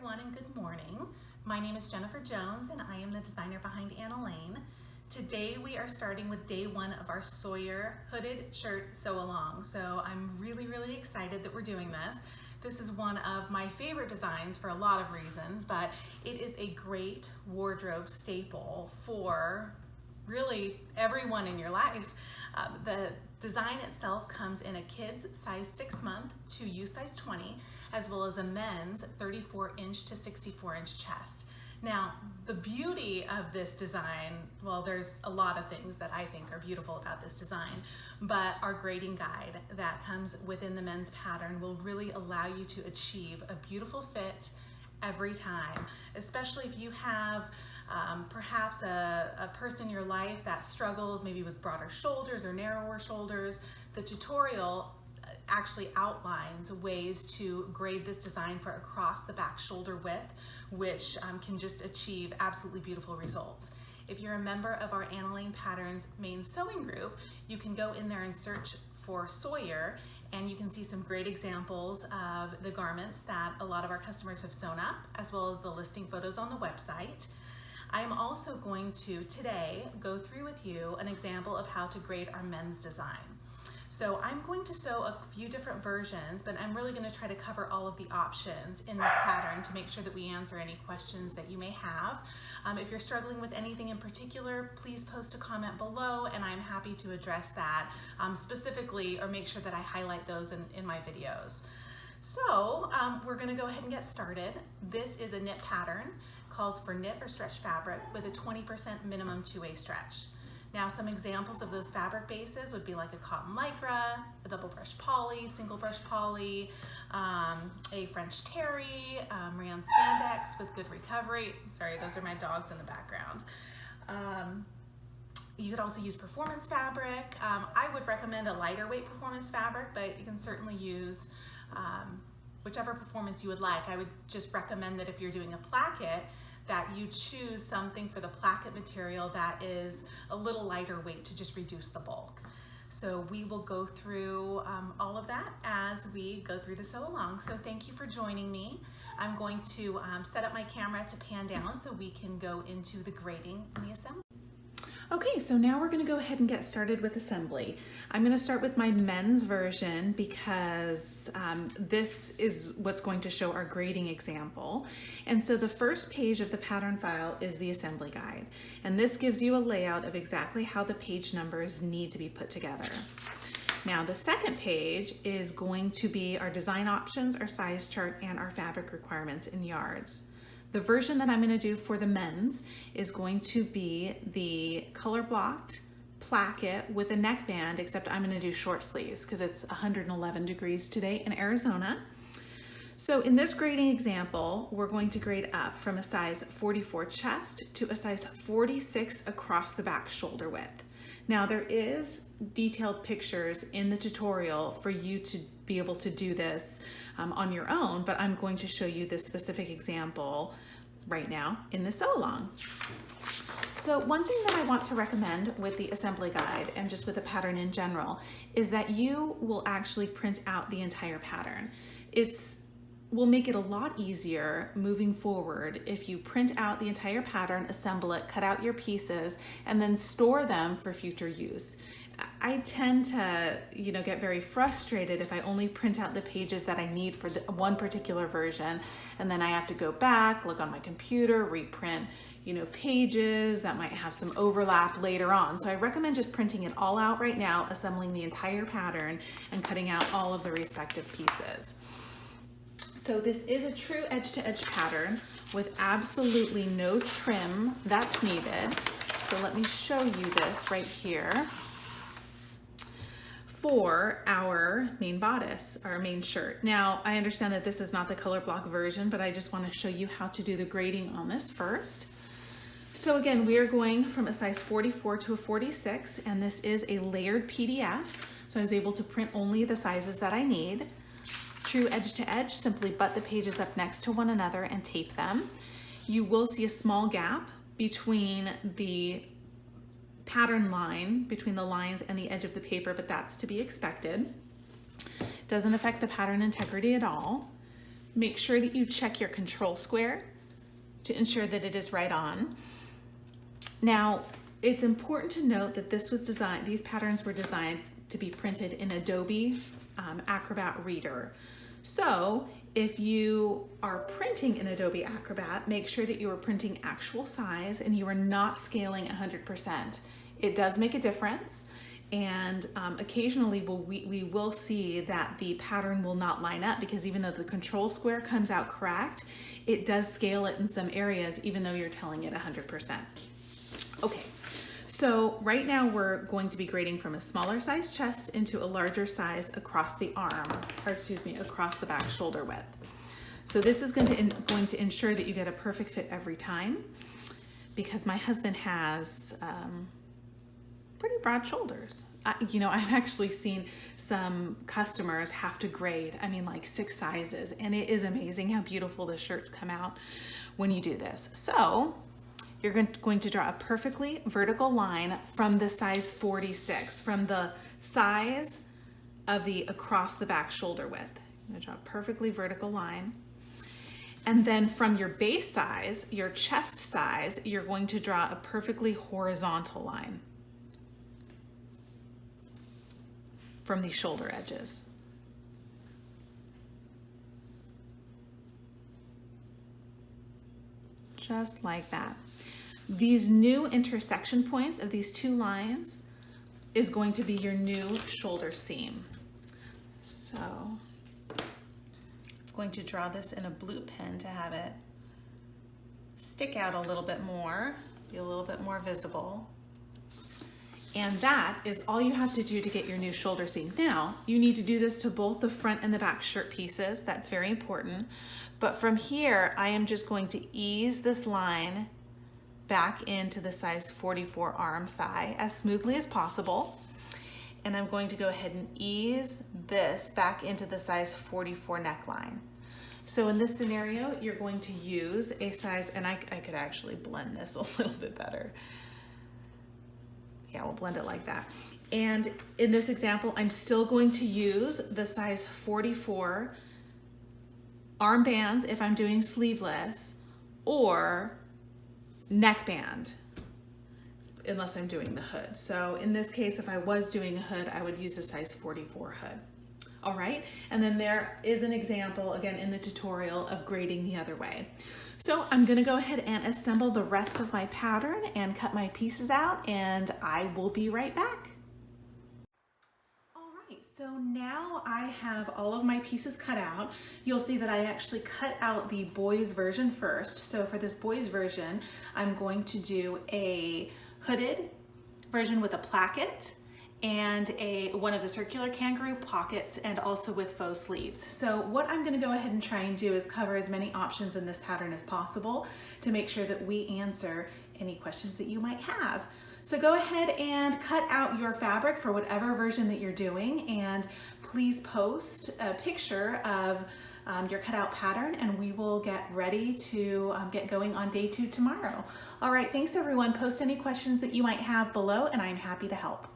everyone and good morning. My name is Jennifer Jones and I am the designer behind Anna Lane. Today we are starting with day one of our Sawyer hooded shirt sew-along. So I'm really excited that we're doing this. This is one of my favorite designs for a lot of reasons, but it is a great wardrobe staple for really everyone in your life. The design itself comes in a kid's size 6 month to you size 20, as well as a men's 34-inch to 64-inch chest. Now, the beauty of this design, well, there's a lot of things that I think are beautiful about this design, but our grading guide that comes within the men's pattern will really allow you to achieve a beautiful fit every time, especially if you have perhaps a person in your life that struggles maybe with broader shoulders or narrower shoulders. The tutorial actually outlines ways to grade this design for across the back shoulder width, which can just achieve absolutely beautiful results. If you're a member of our Anna Lane Patterns main sewing group, you can go in there and search for Sawyer, and you can see some great examples of the garments that a lot of our customers have sewn up, as well as the listing photos on the website. I'm also going to today go through with you an example of how to grade our men's design. So I'm going to sew a few different versions, but I'm really going to try to cover all of the options in this pattern to make sure that we answer any questions that you may have. If you're struggling with anything in particular, please post a comment below and I'm happy to address that specifically, or make sure that I highlight those in my videos. So we're going to go ahead and get started. This is a knit pattern, calls for knit or stretch fabric with a 20% minimum two-way stretch. Now, some examples of those fabric bases would be like a cotton lycra, a double brush poly, single brush poly, a French terry, rayon spandex with good recovery. Sorry, those are my dogs in the background. You could also use performance fabric. I would recommend a lighter weight performance fabric, but you can certainly use whichever performance you would like. I would just recommend that if you're doing a placket, that you choose something for the placket material that is a little lighter weight to just reduce the bulk. So we will go through all of that as we go through the sew along. So thank you for joining me. I'm going to set up my camera to pan down so we can go into the grading and the assembly. Okay, so now we're gonna go ahead and get started with assembly. I'm gonna start with my men's version because this is what's going to show our grading example. And so the first page of the pattern file is the assembly guide. And this gives you a layout of exactly how the page numbers need to be put together. Now the second page is going to be our design options, our size chart, and our fabric requirements in yards. The version that I'm going to do for the men's is going to be the color blocked placket with a neckband, except I'm going to do short sleeves because it's 111 degrees today in Arizona. So in this grading example, we're going to grade up from a size 44 chest to a size 46 across the back shoulder width. Now there is detailed pictures in the tutorial for you to be able to do this on your own, but I'm going to show you this specific example right now in the sew along. So one thing that I want to recommend with the assembly guide and just with the pattern in general is that you will actually print out the entire pattern. Will make it a lot easier moving forward if you print out the entire pattern, assemble it, cut out your pieces, and then store them for future use. I tend to, get very frustrated if I only print out the pages that I need for one particular version, and then I have to go back, look on my computer, reprint, pages that might have some overlap later on. So I recommend just printing it all out right now, assembling the entire pattern, and cutting out all of the respective pieces. So this is a true edge-to-edge pattern with absolutely no trim that's needed. So let me show you this right here for our main bodice, our main shirt. Now, I understand that this is not the color block version, but I just want to show you how to do the grading on this first. So again, we are going from a size 44 to a 46, and this is a layered PDF. So I was able to print only the sizes that I need. True edge to edge, simply butt the pages up next to one another and tape them. You will see a small gap between the pattern line, between the lines and the edge of the paper, but that's to be expected. Doesn't affect the pattern integrity at all. make sure that you check your control square to ensure that it is right on. Now, it's important to note that these patterns were designed to be printed in Adobe Acrobat Reader. So if you are printing in Adobe Acrobat, make sure that you are printing actual size and you are not scaling 100%. It does make a difference, and occasionally we will see that the pattern will not line up because even though the control square comes out correct, it does scale it in some areas even though you're telling it 100%. Okay, so right now we're going to be grading from a smaller size chest into a larger size across the arm, or excuse me, across the back shoulder width. So this is going to ensure that you get a perfect fit every time, because my husband has pretty broad shoulders. You know, I've actually seen some customers have to grade, like 6 sizes, and it is amazing how beautiful the shirts come out when you do this. So you're going to draw a perfectly vertical line from the size 46, from the size of the across the back shoulder width. I'm going to draw a perfectly vertical line. And then from your base size, your chest size, you're going to draw a perfectly horizontal line from these shoulder edges. Just like that. These new intersection points of these 2 lines is going to be your new shoulder seam. So I'm going to draw this in a blue pen to have it stick out a little bit more, be a little bit more visible. And that is all you have to do to get your new shoulder seam. Now, you need to do this to both the front and the back shirt pieces. That's very important. But from here, I am just going to ease this line back into the size 44 arm side as smoothly as possible. And I'm going to go ahead and ease this back into the size 44 neckline. So in this scenario, you're going to use a size, and I could actually blend this a little bit better. Yeah, we'll blend it like that. And in this example, I'm still going to use the size 44 armbands if I'm doing sleeveless, or neckband unless I'm doing the hood. So in this case, if I was doing a hood, I would use a size 44 hood. All right, and then there is an example again in the tutorial of grading the other way. So I'm gonna go ahead and assemble the rest of my pattern and cut my pieces out, and I will be right back. So now I have all of my pieces cut out. You'll see that I actually cut out the boys version first. So for this boys version, I'm going to do a hooded version with a placket and one of the circular kangaroo pockets, and also with faux sleeves. So what I'm gonna go ahead and try and do is cover as many options in this pattern as possible to make sure that we answer any questions that you might have. So go ahead and cut out your fabric for whatever version that you're doing, and please post a picture of your cutout pattern, and we will get ready to get going on day 2 tomorrow. All right, thanks everyone. Post any questions that you might have below, and I'm happy to help.